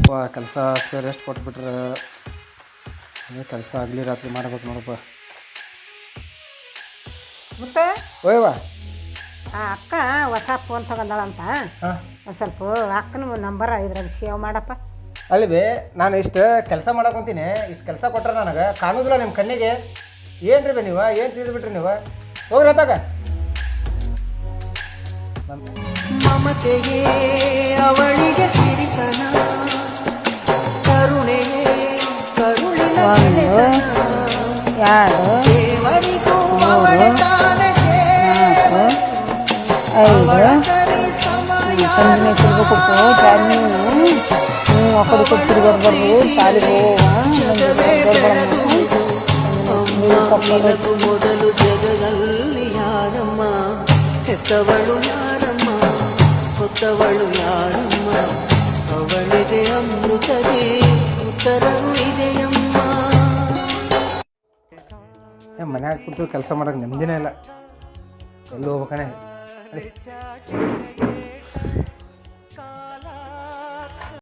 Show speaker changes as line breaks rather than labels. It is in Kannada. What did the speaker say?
ವಾ ಕೆಲಸ ಸರ್ ಎಷ್ಟು ಕೊಟ್ಬಿಟ್ರೆ ಅದೇ ಕೆಲಸ ಆಗಲಿ ರಾತ್ರಿ ಮಾಡ್ಬೇಕು ನೋಡಪ್ಪ.
ಮತ್ತೆ
ಓಯ್ವಾ
ಆ ಅಕ್ಕ ಹೊಸ ಫೋನ್ ತಗೊಂಡಳಂತ. ಒಂದು ಸ್ವಲ್ಪ ಅಕ್ಕನ ನಂಬರ್ ಇದ್ರಾಗ ಸೇವ್ ಮಾಡಪ್ಪ.
ಅಲ್ವೇ ನಾನು ಇಷ್ಟು ಕೆಲಸ ಮಾಡಕೊಂತೀನಿ, ಇಷ್ಟು ಕೆಲಸ ಕೊಟ್ರೆ ನನಗೆ ಕಾಣೋದಿಲ್ಲ ನಿಮ್ಮ ಕಣ್ಣಿಗೆ. ಏನು ರೀ ನೀವು ಏನು ತಿಳಿದ್ಬಿಟ್ರಿ ನೀವು? ಹೋಗ್ರಿ ಹತ್ತಾಗ
ಮಮತೆಯೇ ಅವಳಿಗೆ ಸಿರಿತನ, ಕರುಣೆಯೇ ಕರುಳಿನ ಗೆಳೆತನ, ದೇವರಿಗೂ ಅವಳೆ ತಾನೆ ಸೇವೆ, ಅವಳ ಸರಿ ಸಮಯ ಜಗವೇ ಬೆಳಗು. ನಿನಗೂ ಮೊದಲು ಜಗದಲ್ಲಿ ಯಾರಮ್ಮ, ಹೆತ್ತವಳು ಯಾರಮ್ಮ, ಹೊತ್ತವಳು ಯಾರಮ್ಮ, ಅವಳಿದೆ ಅಮೃತದೇ ಉತ್ತರವೂ ಇದೆಯಮ್ಮ.
ಮನ್ಯಾಗ ಕೂತು ಕೆಲಸ ಮಾಡೋಕೆ ನೆಮ್ಮದಿನೇ ಇಲ್ಲ. ಎಲ್ಲಿ ಹೋಗ್ಬೇಕಾನೆ